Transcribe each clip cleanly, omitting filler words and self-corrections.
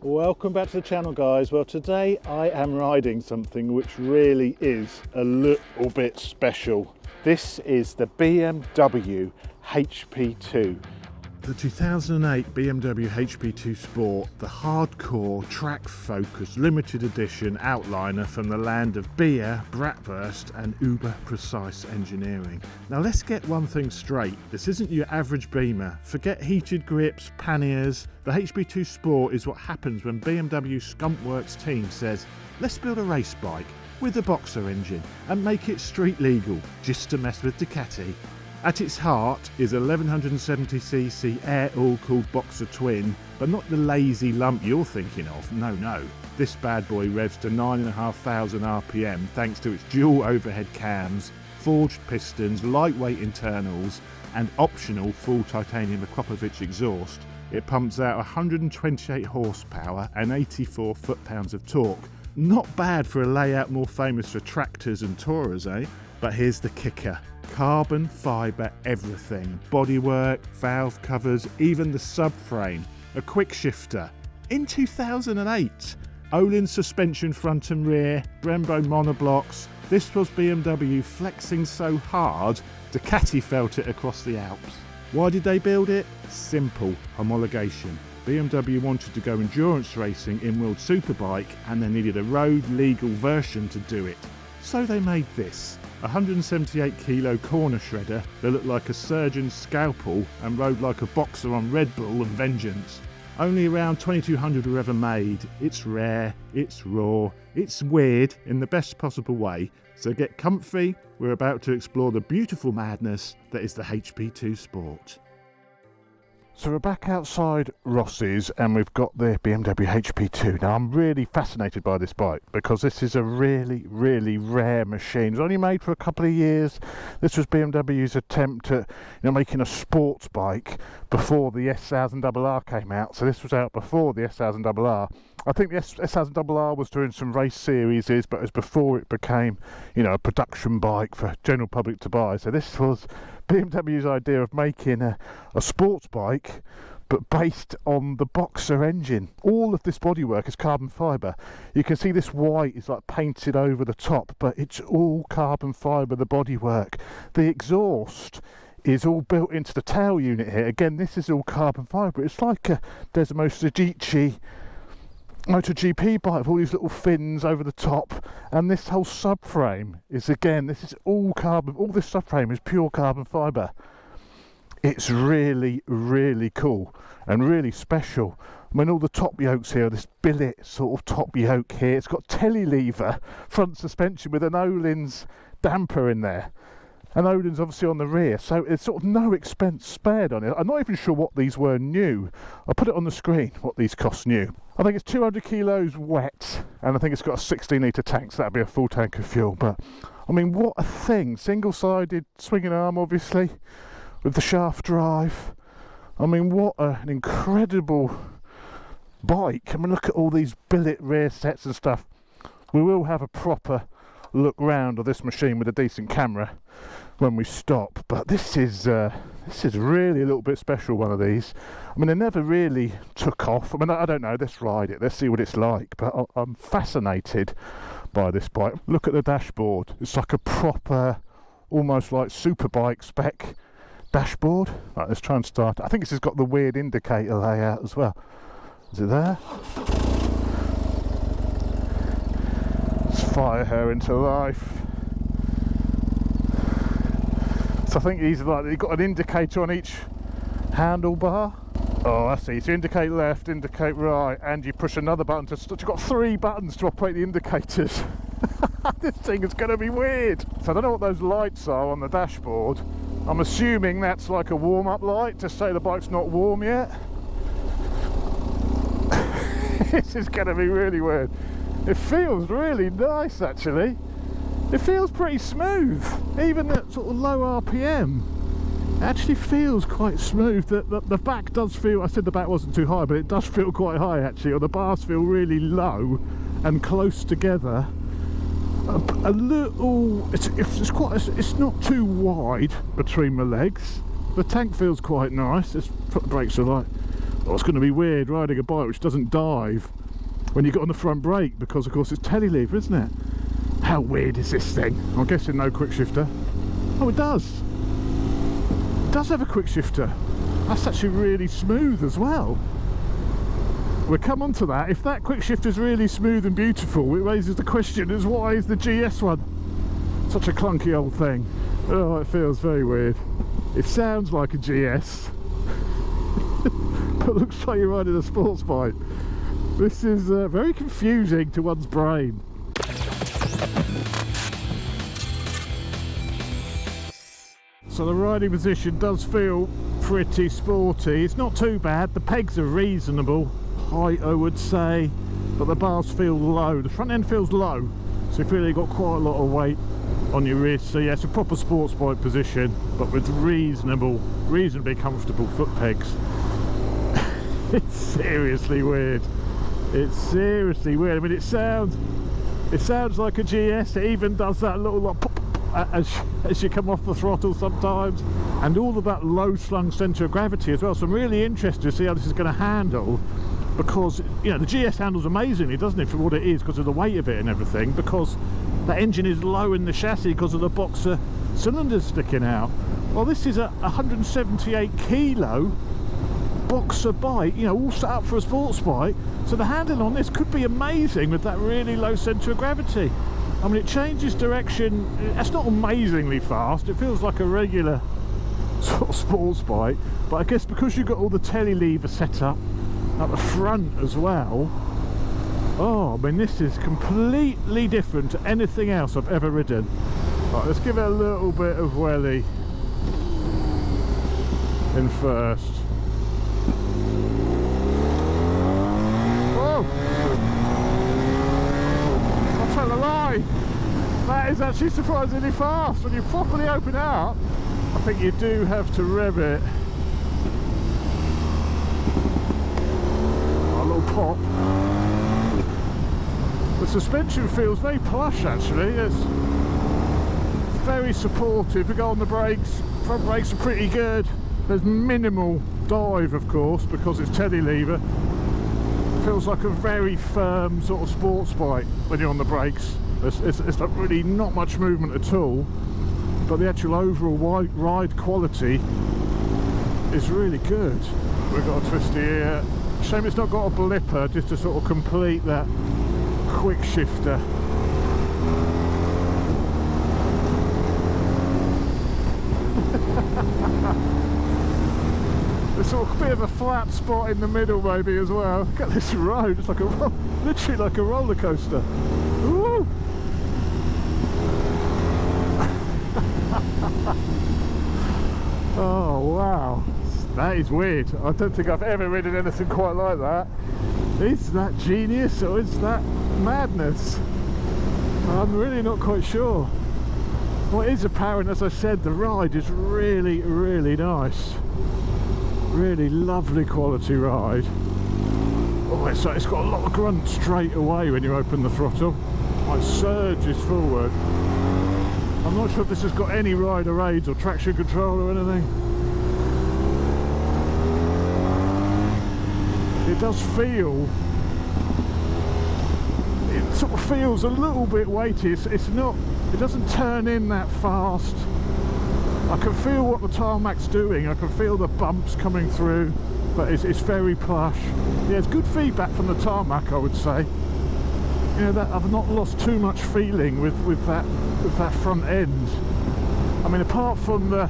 Welcome back to the channel, guys. Well, today I am riding something which really is a little bit special. This is the BMW HP2. The 2008 BMW HP2 Sport, the hardcore, track-focused, limited edition outliner from the land of beer, bratwurst and uber-precise engineering. Now let's get one thing straight, this isn't your average Beamer. Forget heated grips, panniers. The HP2 Sport is what happens when BMW Skunkworks team says, let's build a race bike with a boxer engine and make it street legal, just to mess with Ducati. At its heart is a 1170cc air-all-cooled Boxer twin, but not the lazy lump you're thinking of, no. This bad boy revs to 9,500 RPM thanks to its dual overhead cams, forged pistons, lightweight internals and optional full titanium Akropovich exhaust. It pumps out 128 horsepower and 84 foot-pounds of torque. Not bad for a layout more famous for tractors and tourers, eh? But here's the kicker. Carbon fibre everything. Bodywork, valve covers, even the subframe. A quick shifter. In 2008. Öhlins suspension front and rear, Brembo monoblocks. This was BMW flexing so hard, Ducati felt it across the Alps. Why did they build it? Simple, homologation. BMW wanted to go endurance racing in World Superbike and they needed a road legal version to do it. So they made this. 178 kilo corner shredder that looked like a surgeon's scalpel and rode like a boxer on Red Bull and Vengeance. Only around 2,200 were ever made. It's rare, it's raw, it's weird in the best possible way. So get comfy, we're about to explore the beautiful madness that is the HP2 Sport. So we're back outside Ross's and we've got the BMW HP2. Now I'm really fascinated by this bike because this is a really rare machine. It's only made for a couple of years. This was BMW's attempt at making a sports bike before the S1000RR came out. So this was out before the S1000RR. I think the S1000RR was doing some race series, but it was before it became a production bike for general public to buy. So this was BMW's idea of making a sports bike but based on the Boxer engine. All of this bodywork is carbon fibre. You can see this white is like painted over the top, but it's all carbon fibre, the bodywork. The exhaust is all built into the tail unit here. Again, this is all carbon fibre. It's like a Desmo Sojichi MotoGP bike with all these little fins over the top, and this whole subframe is, again, this is all carbon. All this subframe is pure carbon fibre. It's really cool and really special. I mean, all the top yokes here, this billet sort of top yoke here. It's got telelever front suspension with an Öhlins damper in there. And Öhlins obviously on the rear, so it's sort of no expense spared on it. I'm not even sure what these were new. I'll put it on the screen, what these cost new. I think it's 200 kilos wet, and I think it's got a 16-litre tank, so that'd be a full tank of fuel. But, I mean, what a thing. Single-sided swinging arm, obviously, with the shaft drive. I mean, what an incredible bike. I mean, look at all these billet rear sets and stuff. We will have a proper look round of this machine with a decent camera when we stop, but this is really a little bit special, one of these. I mean, they never really took off. I mean, I don't know, let's ride it, let's see what it's like, but I'm fascinated by this bike. Look at the dashboard. It's like a proper, almost like superbike spec dashboard. Right, let's try and start it. I think this has got the weird indicator layout as well. Is it there? Fire her into life. So I think he's got an indicator on each handlebar. Oh, I see. So you indicate left, indicate right, and you push another button to start. You've got 3 buttons to operate the indicators. This thing is going to be weird. So I don't know what those lights are on the dashboard. I'm assuming that's like a warm-up light to say the bike's not warm yet. This is going to be really weird. It feels really nice, actually. It feels pretty smooth, even at sort of low RPM. It actually feels quite smooth. The back does feel, I said the back wasn't too high, but it does feel quite high actually, or the bars feel really low and close together. A little, it's not too wide between my legs. The tank feels quite nice. Let's put the brakes alight. Oh, it's going to be weird riding a bike which doesn't dive when you get on the front brake, because of course it's telelever, isn't it? How weird is this thing? I'm guessing no quick shifter. Oh, it does. It does have a quick shifter. That's actually really smooth as well. We'll come on to that. If that quick shifter is really smooth and beautiful, it raises the question is why is the GS one such a clunky old thing? Oh, it feels very weird. It sounds like a GS, but looks like you're riding a sports bike. This is very confusing to one's brain. So the riding position does feel pretty sporty. It's not too bad. The pegs are reasonable height, I would say, but the bars feel low. The front end feels low, so you feel you've got quite a lot of weight on your wrist. So yeah, it's a proper sports bike position, but with reasonably comfortable foot pegs. It's seriously weird. It's seriously weird. I mean, it sounds like a GS. It even does that little like pop as you come off the throttle sometimes, and all of that low slung centre of gravity as well. So I'm really interested to see how this is going to handle, because you know the GS handles amazingly, doesn't it, for what it is, because of the weight of it and everything, because that engine is low in the chassis because of the boxer cylinders sticking out. Well, this is a 178 kilo boxer bike, you know, all set up for a sports bike, so the handling on this could be amazing with that really low centre of gravity. I mean, it changes direction. It's not amazingly fast. It feels like a regular sort of sports bike, but I guess because you've got all the telelever set up at the front as well. Oh, I mean, this is completely different to anything else I've ever ridden. Right, let's give it a little bit of welly in first. Whoa! I'll tell a lie. That is actually surprisingly fast. When you properly open it up, I think you do have to rev it. A little pop. The suspension feels very plush actually. It's very supportive. We go on the brakes, front brakes are pretty good. There's minimal dive, of course, because it's telelever. Feels like a very firm sort of sports bike when you're on the brakes. It's like really not much movement at all, but the actual overall ride quality is really good. We've got a twisty here. Shame it's not got a blipper just to sort of complete that quick shifter. There's sort of a bit of a flat spot in the middle maybe as well. Look at this road, it's like literally like a roller coaster. Woo! Oh wow, that is weird. I don't think I've ever ridden anything quite like that. Is that genius or is that madness? I'm really not quite sure. What is apparent, as I said, the ride is really, really nice. Really lovely quality ride. Oh, it's got a lot of grunt straight away when you open the throttle. It surges forward. I'm not sure if this has got any rider aids or traction control or anything. It does feel, it sort of feels a little bit weighty. It's not, it doesn't turn in that fast. I can feel what the tarmac's doing. I can feel the bumps coming through, but it's very plush. Yeah, it's good feedback from the tarmac, I would say. You know, that I've not lost too much feeling with that front end. I mean, apart from the,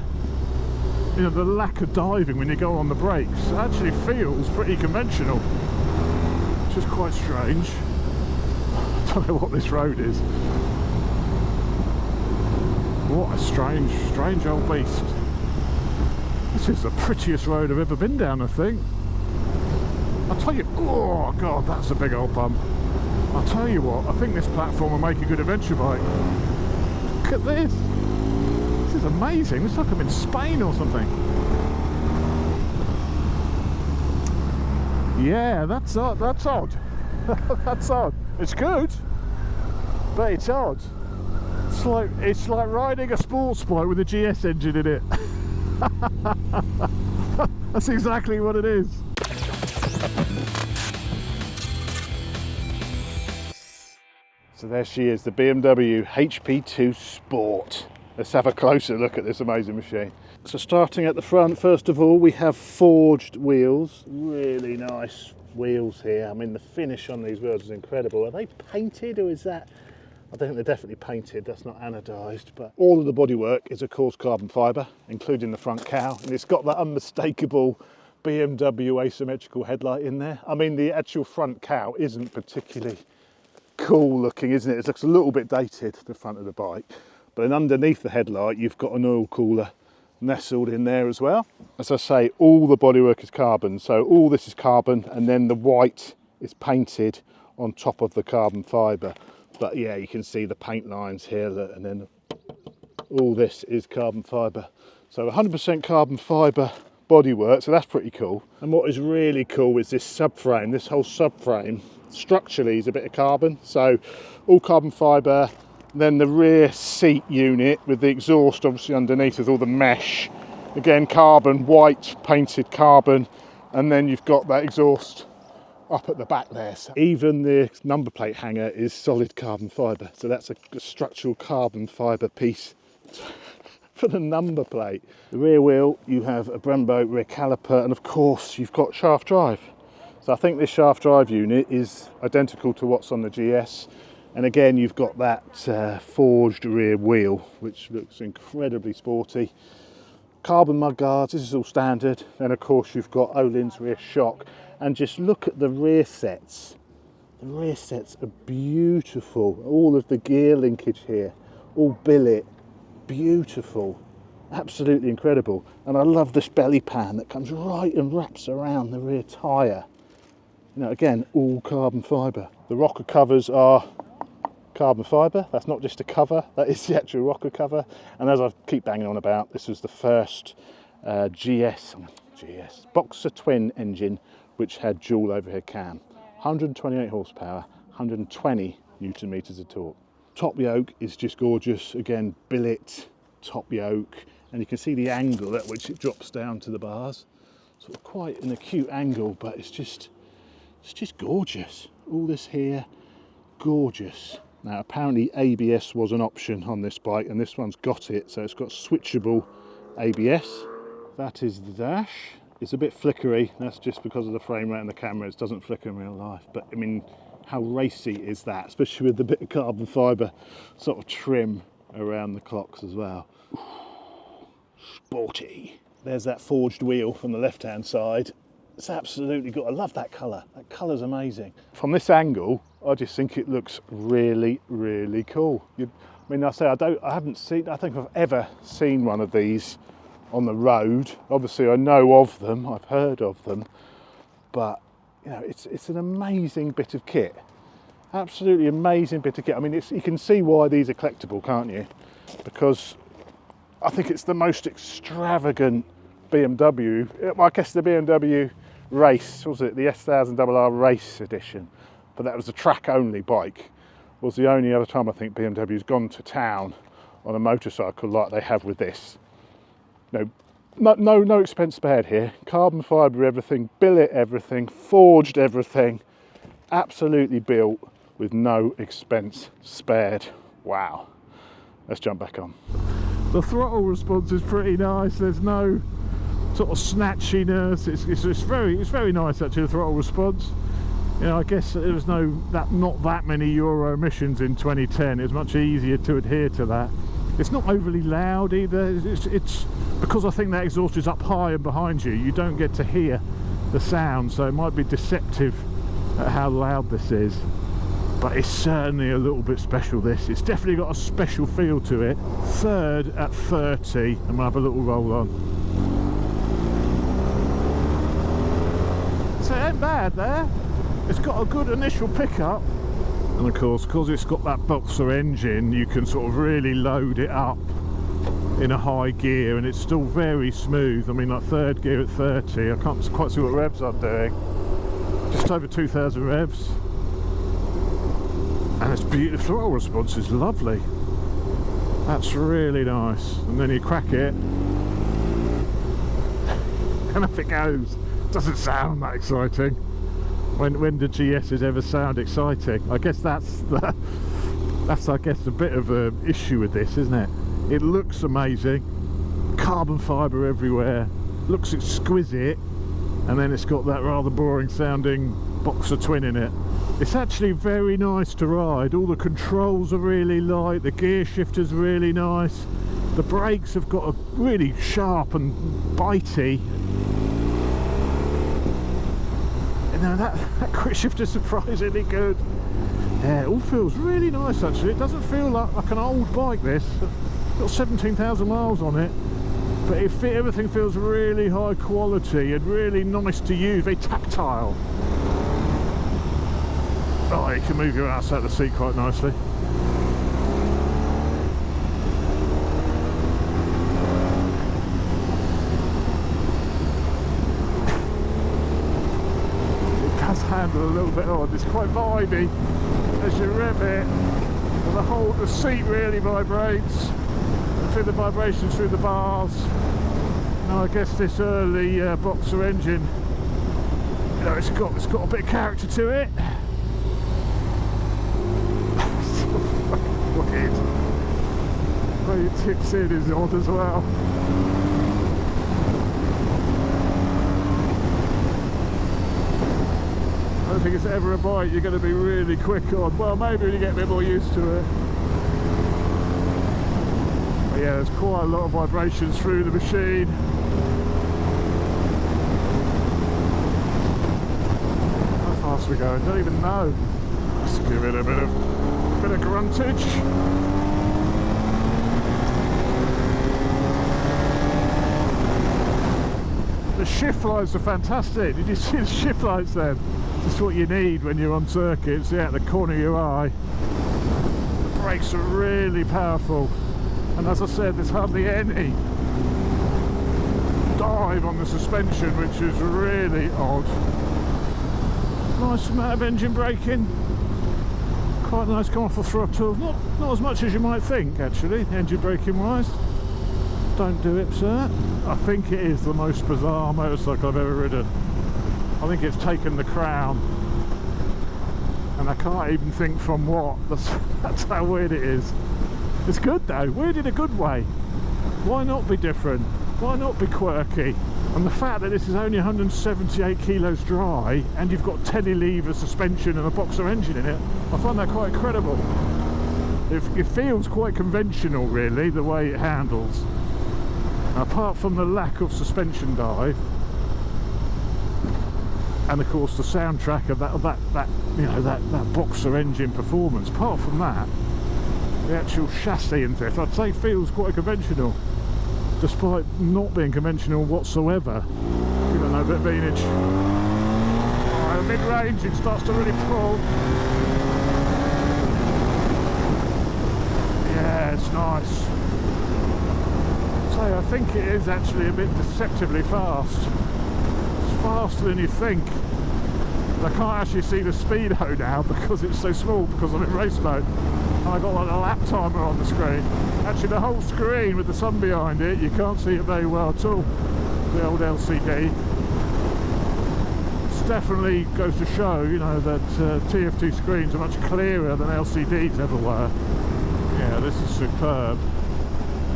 you know, the lack of diving when you go on the brakes, it actually feels pretty conventional, which is quite strange. I don't know what this road is. What a strange old beast. This is the prettiest road I've ever been down, I think. I'll tell you, oh god, that's a big old bump. I'll tell you what, I think this platform will make a good adventure bike. Look at this. This is amazing. Looks like I'm in Spain or something. Yeah, that's odd. That's odd. That's odd. It's good, but it's odd. It's like riding a sports bike with a GS engine in it. That's exactly what it is. So there she is, the BMW HP2 Sport. Let's have a closer look at this amazing machine. So starting at the front, first of all, we have forged wheels. Really nice wheels here. I mean, the finish on these wheels is incredible. Are they painted, or is that... I think they're definitely painted, that's not anodised, but all of the bodywork is of course carbon fibre, including the front cowl, and it's got that unmistakable BMW asymmetrical headlight in there. I mean, the actual front cowl isn't particularly cool looking, isn't it? It looks a little bit dated, the front of the bike, but then underneath the headlight you've got an oil cooler nestled in there as well. As I say, all the bodywork is carbon, so all this is carbon, and then the white is painted on top of the carbon fibre. But yeah, you can see the paint lines here, and then all this is carbon fibre. So 100% carbon fibre bodywork, so that's pretty cool. And what is really cool is this subframe. This whole subframe structurally is a bit of carbon, so all carbon fibre. Then the rear seat unit with the exhaust obviously underneath with all the mesh, again carbon, white painted carbon, and then you've got that exhaust up at the back there. So even the number plate hanger is solid carbon fibre, so that's a structural carbon fibre piece for the number plate. The rear wheel, you have a Brembo rear caliper, and of course you've got shaft drive. So I think this shaft drive unit is identical to what's on the GS, and again you've got that forged rear wheel, which looks incredibly sporty. Carbon mud guards, this is all standard. Then of course you've got Öhlins rear shock, and just look at the rear sets. The rear sets are beautiful. All of the gear linkage here, all billet, beautiful, absolutely incredible. And I love this belly pan that comes right and wraps around the rear tyre. You know, again, all carbon fibre. The rocker covers are carbon fibre. That's not just a cover, that is the actual rocker cover. And as I keep banging on about, this was the first Boxer twin engine which had dual overhead cam. 128 horsepower, 120 newton meters of torque. Top yoke is just gorgeous. Again, billet top yoke, and you can see the angle at which it drops down to the bars. Sort of quite an acute angle, but it's just gorgeous. All this here, gorgeous. Now apparently ABS was an option on this bike, and this one's got it, so it's got switchable ABS. That is the dash. It's a bit flickery, that's just because of the frame rate and the camera. It doesn't flicker in real life, but I mean, how racy is that, especially with the bit of carbon fibre sort of trim around the clocks as well. Ooh, sporty. There's that forged wheel from the left hand side. It's absolutely good. I love that colour. That colour's amazing. From this angle, I just think it looks really, really cool. I mean, I think I've ever seen one of these on the road. Obviously I know of them, I've heard of them, but you know, it's an amazing bit of kit. Absolutely amazing bit of kit. I mean, you can see why these are collectible, can't you? Because I think it's the most extravagant BMW. Well, I guess the BMW race, was it the S1000RR race edition, but that was a track only bike. Was the only other time I think BMW's gone to town on a motorcycle like they have with this. No expense spared here. Carbon fibre everything, billet everything, forged everything, absolutely built with no expense spared. Wow. Let's jump back on. The throttle response is pretty nice. There's no sort of snatchiness. It's very nice actually, the throttle response. You know, I guess there was not that many Euro emissions in 2010. It was much easier to adhere to that. It's not overly loud either. It's because I think that exhaust is up high and behind you, you don't get to hear the sound, so it might be deceptive at how loud this is. But it's certainly a little bit special, this. It's definitely got a special feel to it. Third at 30, and we'll have a little roll on. So it ain't bad there. It's got a good initial pickup. And of course, because it's got that Boxer engine, you can sort of really load it up in a high gear, and it's still very smooth. I mean, like third gear at 30, I can't quite see what revs I'm doing. Just over 2,000 revs. And it's beautiful. Throttle response is lovely. That's really nice. And then you crack it, and off it goes. Doesn't sound that exciting. When do GSs ever sound exciting? I guess that's I guess a bit of an issue with this, isn't it? It looks amazing, carbon fibre everywhere, looks exquisite, and then it's got that rather boring sounding Boxer twin in it. It's actually very nice to ride. All the controls are really light, the gear shifter's really nice, the brakes have got a really sharp and bitey. You know, that quick shifter's surprisingly good. Yeah, it all feels really nice actually. It doesn't feel like an old bike, this. It's got 17,000 miles on it, but everything feels really high quality and really nice to use, very tactile. Oh, you can move your ass out of the seat quite nicely. It does handle a little bit odd, it's quite vibey as you rev it. And the seat really vibrates. I feel the vibrations through the bars. Now I guess this early Boxer engine, you know, it's got a bit of character to it. Weird. The way it tips in is odd as well. I don't think it's ever a bike you're going to be really quick on. Well, maybe when you get a bit more used to it. But yeah, there's quite a lot of vibrations through the machine. How fast are we going? Don't even know. Let's give it a bit of gruntage. The shift lights are fantastic. Did you see the shift lights then? Just what you need when you're on circuits. Yeah, at the corner of your eye. The brakes are really powerful, and as I said, there's hardly any dive on the suspension, which is really odd. Nice amount of engine braking. Quite nice come off the throttle. Not as much as you might think actually, engine braking wise. Don't do it, sir. I think it is the most bizarre motorcycle I've ever ridden. I think it's taken the crown, and I can't even think from what. That's how weird it is. It's good though, weird in a good way. Why not be different? Why not be quirky? And the fact that this is only 178 kilos dry, and you've got telelever suspension and a Boxer engine in it, I find that quite incredible. It feels quite conventional really, the way it handles. Apart from the lack of suspension dive, and of course the soundtrack of that you know, that Boxer engine performance. Apart from that, the actual chassis and things, I'd say feels quite conventional, despite not being conventional whatsoever. Give it a bit of beanage. Right, mid-range it starts to really pull. Yeah, it's nice. So I think it is actually a bit deceptively fast. It's faster than you think. I can't actually see the speedo now because it's so small, because I'm in race mode. And I got like a lap timer on the screen. Actually the whole screen with the sun behind it, you can't see it very well at all. The old LCD. It definitely goes to show, you know, that TFT screens are much clearer than LCDs ever were. Yeah, this is superb.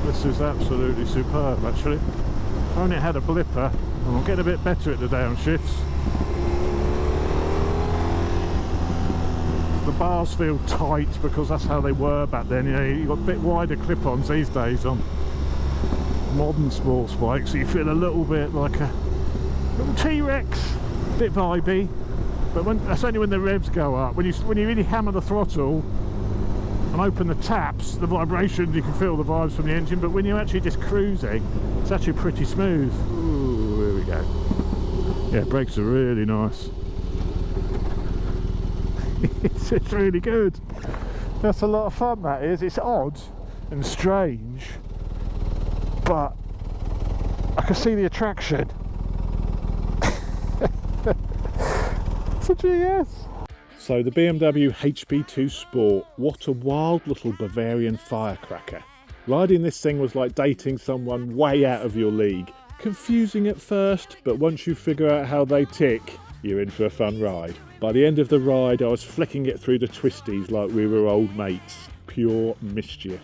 This is absolutely superb actually. If only it had a blipper, and we'll get a bit better at the downshifts. The bars feel tight because that's how they were back then. You know, you've got a bit wider clip-ons these days on modern sports bikes, so you feel a little bit like a little T-Rex, a bit vibey. But that's only when the revs go up. When you really hammer the throttle and open the taps, the vibration, you can feel the vibes from the engine. But when you're actually just cruising, it's actually pretty smooth. Ooh, here we go. Yeah, brakes are really nice. It's really good. That's a lot of fun, that is. It's odd and strange, but I can see the attraction. It's a GS. So the BMW HP2 Sport, what a wild little Bavarian firecracker. Riding this thing was like dating someone way out of your league. Confusing at first, but once you figure out how they tick, you're in for a fun ride. By the end of the ride, I was flicking it through the twisties like we were old mates. Pure mischief.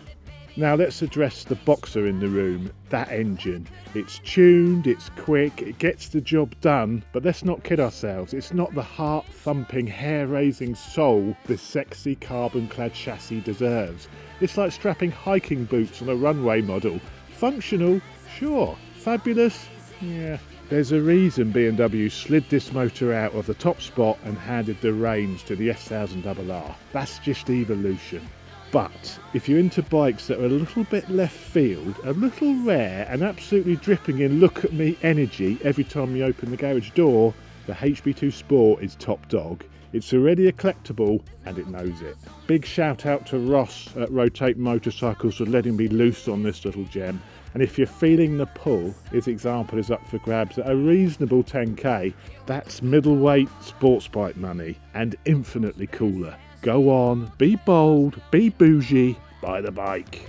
Now let's address the boxer in the room, that engine. It's tuned, it's quick, it gets the job done, but let's not kid ourselves. It's not the heart-thumping, hair-raising soul this sexy carbon-clad chassis deserves. It's like strapping hiking boots on a runway model. Functional? Sure. Fabulous? Yeah. There's a reason BMW slid this motor out of the top spot and handed the reins to the S1000RR. That's just evolution. But if you're into bikes that are a little bit left field, a little rare and absolutely dripping in look at me energy every time you open the garage door, the HP2 Sport is top dog. It's already a collectible and it knows it. Big shout out to Ross at Rotate Motorcycles for letting me loose on this little gem. And if you're feeling the pull, his example is up for grabs at a reasonable 10k. That's middleweight sports bike money and infinitely cooler. Go on, be bold, be bougie, buy the bike.